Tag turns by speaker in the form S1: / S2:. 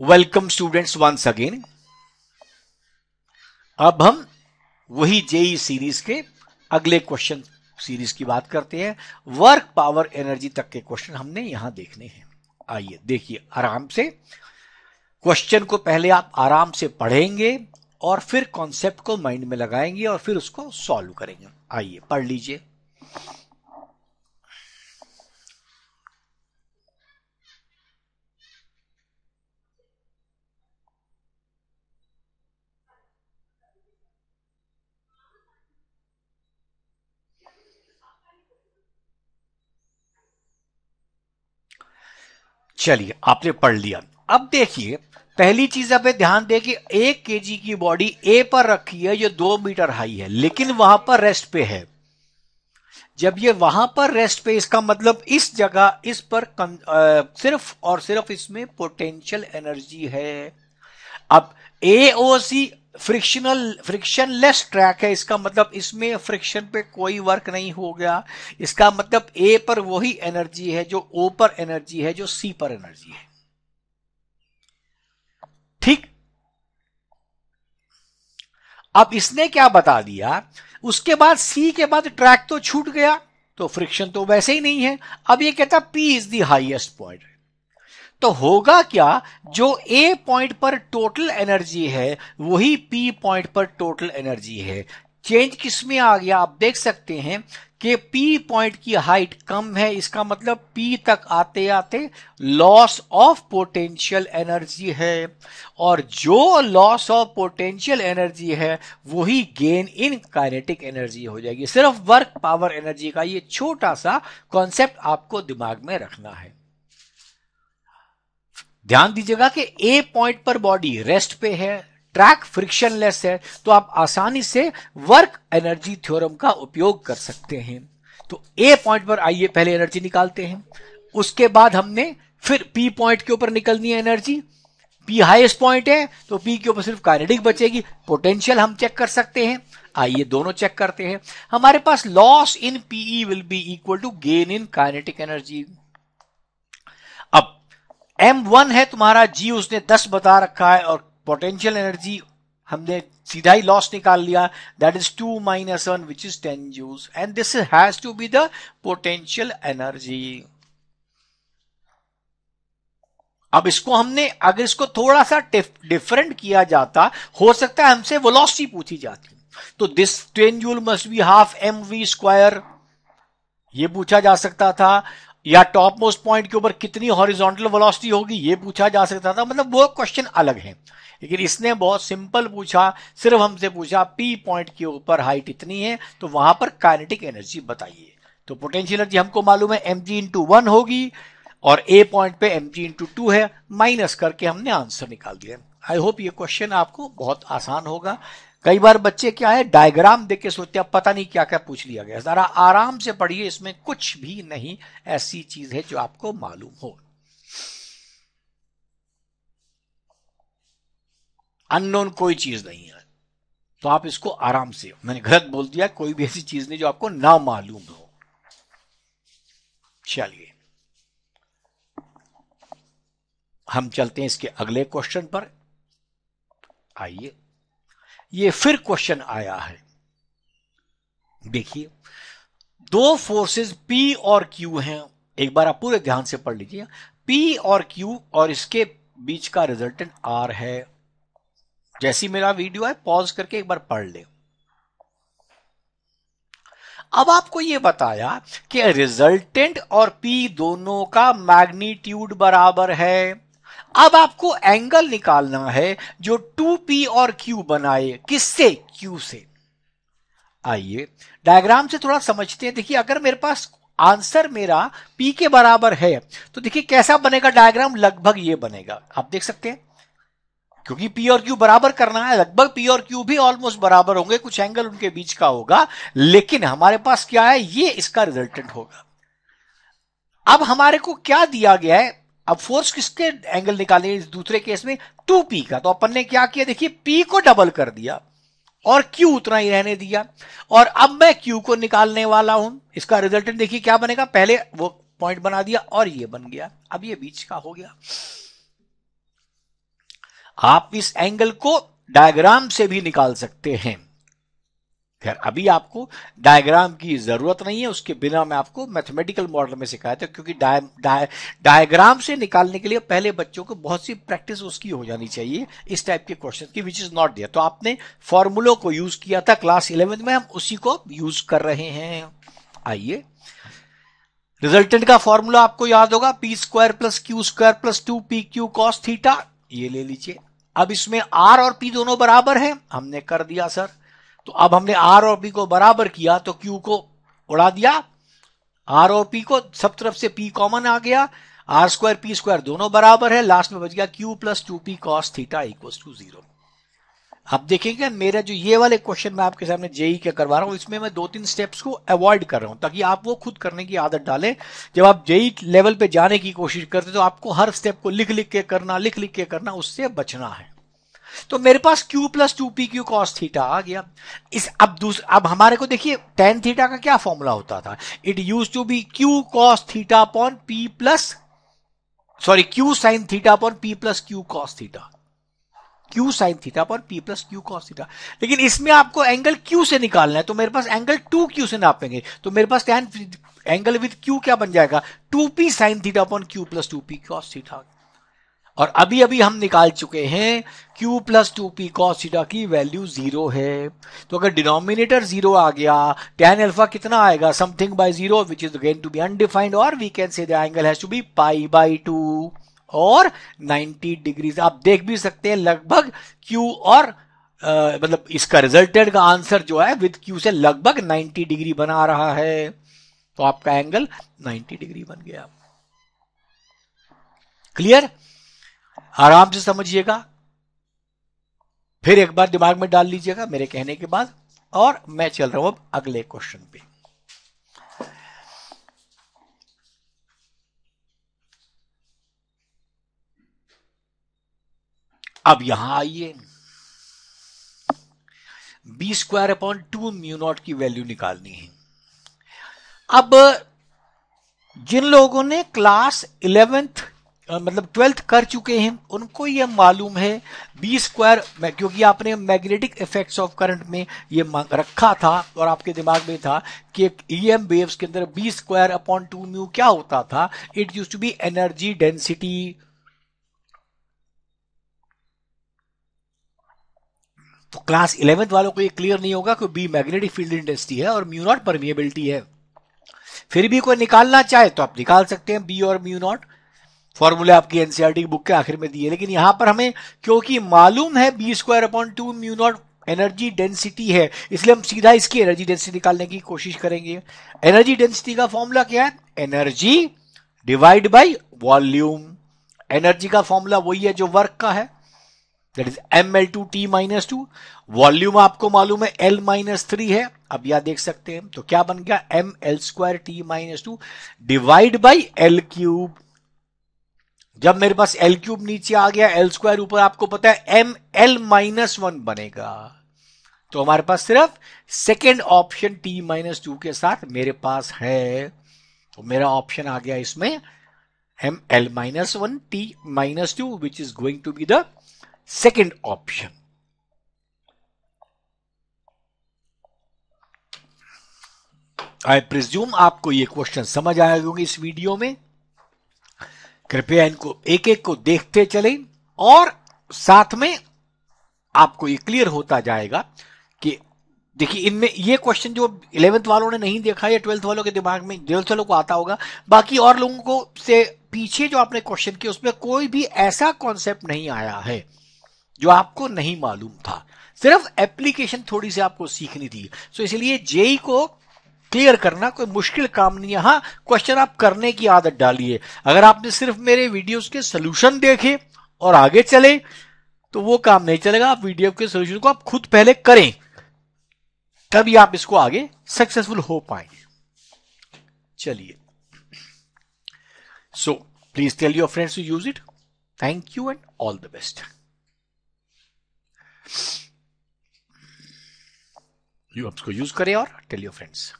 S1: Welcome students once again. अब हम वही जेई सीरीज के अगले क्वेश्चन सीरीज की बात करते हैं। वर्क पावर एनर्जी तक के क्वेश्चन हमने यहां देखने हैं। आइए देखिए आराम से क्वेश्चन को। पहले आप आराम से पढ़ेंगे और फिर कॉन्सेप्ट को माइंड में लगाएंगे और फिर उसको सॉल्व करेंगे। आइए पढ़ लीजिए। चलिए आपने पढ़ लिया। अब देखिए पहली चीज आप ध्यान दें कि 1 केजी की बॉडी ए पर रखी है जो 2 मीटर हाई है, लेकिन वहां पर रेस्ट पे है। जब ये वहां पर रेस्ट पे, इसका मतलब इस जगह इस पर सिर्फ और सिर्फ इसमें पोटेंशियल एनर्जी है। अब एओसी फ्रिक्शनलेस ट्रैक है, इसका मतलब इसमें फ्रिक्शन पे कोई वर्क नहीं हो गया। इसका मतलब ए पर वही एनर्जी है जो ओ पर एनर्जी है, जो सी पर एनर्जी है। ठीक। अब इसने क्या बता दिया, उसके बाद सी के बाद ट्रैक तो छूट गया, तो फ्रिक्शन तो वैसे ही नहीं है। अब ये कहता P is the highest point. तो होगा क्या, जो ए पॉइंट पर टोटल एनर्जी है वही पी पॉइंट पर टोटल एनर्जी है। चेंज किसमें आ गया, आप देख सकते हैं कि पी पॉइंट की हाइट कम है, इसका मतलब पी तक आते आते लॉस ऑफ पोटेंशियल एनर्जी है। और जो लॉस ऑफ पोटेंशियल एनर्जी है वही गेन इन काइनेटिक एनर्जी हो जाएगी। सिर्फ वर्क पावर एनर्जी का ये छोटा सा कॉन्सेप्ट आपको दिमाग में रखना है। ध्यान दीजिएगा कि ए पॉइंट पर बॉडी रेस्ट पे है, ट्रैक फ्रिक्शनलेस है, तो आप आसानी से वर्क एनर्जी थ्योरम का उपयोग कर सकते हैं। तो ए पॉइंट पर आइए पहले एनर्जी निकालते हैं, उसके बाद हमने फिर पी पॉइंट के ऊपर निकलनी है एनर्जी। पी हाईएस्ट पॉइंट है तो पी के ऊपर सिर्फ काइनेटिक बचेगी, पोटेंशियल हम चेक कर सकते हैं। आइए दोनों चेक करते हैं। हमारे पास loss in P E will be equal to gain in kinetic energy. अब M1 है तुम्हारा, जी उसने 10 बता रखा है, और पोटेंशियल एनर्जी हमने सीधा ही लॉस निकाल लिया, that is 2 - 1 which is 10 joules, and this has to be the potential energy. अब इसको हमने, अगर इसको थोड़ा सा डिफरेंट किया जाता, हो सकता है हमसे वेलोसिटी पूछी जाती, तो this 10 joule must be half mv², ये पूछा जा सकता था। या टॉप मोस्ट पॉइंट के ऊपर कितनी हॉरिजॉन्टल वेलोसिटी होगी, ये पूछा जा सकता था। मतलब वो क्वेश्चन अलग है, लेकिन इसने बहुत सिंपल पूछा, सिर्फ हमसे पूछा पी पॉइंट के ऊपर हाइट इतनी है तो वहां पर काइनेटिक एनर्जी बताइए। तो पोटेंशियल एनर्जी हमको मालूम है mg/1 होगी, और ए पॉइंट पे mg/2 है, माइनस करके हमने आंसर निकाल दिया। आई होप ये क्वेश्चन आपको बहुत आसान होगा। कई बार बच्चे क्या है, डायग्राम देख के सोचते हैं पता नहीं क्या क्या पूछ लिया गया। जरा आराम से पढ़िए, इसमें कुछ भी नहीं ऐसी चीज है जो आपको मालूम हो। अननोन कोई चीज नहीं है, तो आप इसको आराम से, मैंने गलत बोल दिया, कोई भी ऐसी चीज नहीं जो आपको ना मालूम हो। चलिए हम चलते हैं इसके अगले क्वेश्चन पर। आइए, ये फिर क्वेश्चन आया है। देखिए दो फोर्सेस P और Q हैं, एक बार आप पूरे ध्यान से पढ़ लीजिए। P और Q और इसके बीच का रिजल्टेंट R है। जैसी मेरा वीडियो है पॉज करके एक बार पढ़ ले। अब आपको यह बताया कि रिजल्टेंट और P दोनों का मैग्नीट्यूड बराबर है। अब आपको एंगल निकालना है जो 2P और Q बनाए, किससे, Q से। आइए डायग्राम से थोड़ा समझते हैं। देखिए अगर मेरे पास आंसर मेरा P के बराबर है तो देखिए कैसा बनेगा डायग्राम, लगभग ये बनेगा, आप देख सकते हैं। क्योंकि P और Q बराबर करना है, लगभग P और Q भी ऑलमोस्ट बराबर होंगे, कुछ एंगल उनके बीच का होगा, लेकिन हमारे पास क्या है, ये इसका रिजल्टेंट होगा। अब हमारे को क्या दिया गया है, अब फोर्स किसके एंगल निकाले, इस दूसरे केस में 2P का, तो अपन ने क्या किया, देखिए P को डबल कर दिया और Q उतना ही रहने दिया, और अब मैं Q को निकालने वाला हूं। इसका रिजल्टेंट देखिए क्या बनेगा, पहले वो पॉइंट बना दिया और ये बन गया, अब ये बीच का हो गया। आप इस एंगल को डायग्राम से भी निकाल सकते हैं। खैर अभी आपको डायग्राम की जरूरत नहीं है, उसके बिना मैं आपको मैथमेटिकल मॉडल में सिखाया था, क्योंकि डायग्राम से निकालने के लिए पहले बच्चों को बहुत सी प्रैक्टिस उसकी हो जानी चाहिए इस टाइप के क्वेश्चन की, विच इज नॉट देयर। तो आपने फॉर्मूलों को यूज किया था क्लास 11 में, हम उसी को यूज कर रहे हैं। आइए, रिजल्टेंट का फॉर्मूला आपको याद होगा, P square plus Q square plus 2pq cos theta, ये ले लीजिए। अब इसमें आर और पी दोनों बराबर हैं, हमने कर दिया सर। तो अब हमने आर और पी को बराबर किया तो क्यू को उड़ा दिया, आर और पी को सब तरफ से पी कॉमन आ गया, आर स्क्वायर पी स्क्वायर दोनों बराबर है, लास्ट में बच गया q plus 2p cos theta equal to 0। अब देखेंगे मेरा जो ये वाले क्वेश्चन मैं आपके सामने जेई के करवा रहा हूं, इसमें मैं 2-3 स्टेप्स को अवॉइड कर रहा हूं ताकि आप वो खुद करने की आदत डालें। जब आप जेई लेवल पे जाने की कोशिश करते तो आपको हर स्टेप को लिख लिख के करना, उससे बचना है। तो मेरे पास q plus 2pq cos theta आ गया। अब हमारे को देखिए tan थीटा का क्या फॉर्मूला होता था, it use to be q cos theta upon p plus q sin theta upon p plus q cos theta, q sin theta upon p plus q cos theta. लेकिन इसमें आपको angle q से निकालना है, तो मेरे पास एंगल 2q से नापेंगे, तो मेरे पास tan एंगल विद q क्या बन जाएगा, 2p sin theta upon q plus 2p cos theta. और अभी अभी हम निकाल चुके हैं q plus 2p cos theta की वैल्यू 0 है। तो अगर डिनोमिनेटर 0 आ गया, tan अल्फा कितना आएगा, something by 0 which is again to be undefined, और we can say the angle has to be pi by 2 और 90 डिग्रीज। आप देख भी सकते हैं लगभग Q और मतलब इसका रिजल्टेंट का आंसर जो है विद Q से लगभग 90 डिग्री बना रहा है, तो आपका एंगल 90 डिग्री बन गया। क्लियर? आराम से समझिएगा, फिर एक बार दिमाग में डाल लीजिएगा मेरे कहने के बाद, और मैं चल रहा हूं अब अगले क्वेश्चन पे। अब यहां आइए, B square upon 2 mu naught की वैल्यू निकालनी है। अब जिन लोगों ने क्लास 11th मतलब 12th कर चुके हैं उनको ये मालूम है बी स्क्वायर, क्योंकि आपने मैग्नेटिक इफेक्ट्स ऑफ करंट में ये रखा था और आपके दिमाग में था कि ईएम वेव्स के अंदर बी स्क्वायर अपॉन 2 म्यू क्या होता था, it used to be energy density. तो क्लास 11th वालों को ये क्लियर नहीं होगा कि बी मैग्नेटिक फील्ड इंटेंसिटी है और म्यू नॉट परमिएबिलिटी है। फिर भी कोई निकालना चाहे तो आप निकाल सकते हैं बी और म्यू नॉट, फॉर्मूले आपकी एनसीईआरटी की बुक के आखिर में दिए। लेकिन यहां पर हमें क्योंकि मालूम है B square upon 2 mu naught energy density है, इसलिए हम सीधा इसकी एनर्जी डेंसिटी निकालने की कोशिश करेंगे। एनर्जी डेंसिटी का फॉर्मूला क्या है, energy divide by volume. Energy का फॉर्मूला वही है जो वर्क का है, दैट इज ml2t-2। वॉल्यूम आपको मालूम है L-3 है, अब यह देख सकते हैं, तो क्या बन गया ml2t-2 divide by L cube. जब मेरे पास L क्यूब नीचे आ गया, L स्क्वायर ऊपर, आपको पता है ml-1 बनेगा। तो हमारे पास सिर्फ सेकेंड ऑप्शन t-2 के साथ मेरे पास है, तो मेरा ऑप्शन आ गया इसमें ml-1 t-2 which is going to be the second option. I presume आपको ये क्वेश्चन समझ आए होंगे इस वीडियो में। कृपया इनको एक एक को देखते चलें और साथ में आपको ये क्लियर होता जाएगा कि देखिए इनमें ये क्वेश्चन जो 11th वालों ने नहीं देखा या 12th वालों के दिमाग में, 12th वालों को आता होगा, बाकी और लोगों को से पीछे जो आपने क्वेश्चन किए उसमें कोई भी ऐसा कॉन्सेप्ट नहीं आया है जो आपको नहीं मालूम था, सिर्फ एप्लीकेशन थोड़ी सी आपको सीखनी थी। सो इसलिए जेई को क्लियर करना कोई मुश्किल काम नहीं है। हाँ, क्वेश्चन आप करने की आदत डालिए। अगर आपने सिर्फ मेरे वीडियोस के सोल्यूशन देखे और आगे चले तो वो काम नहीं चलेगा। आप वीडियो के सोल्यूशन को आप खुद पहले करें, तभी आप इसको आगे सक्सेसफुल हो पाएंगे। चलिए, so please tell your friends to use it. Thank you and all the best. आप इसको यूज करें और टेल योर फ्रेंड्स।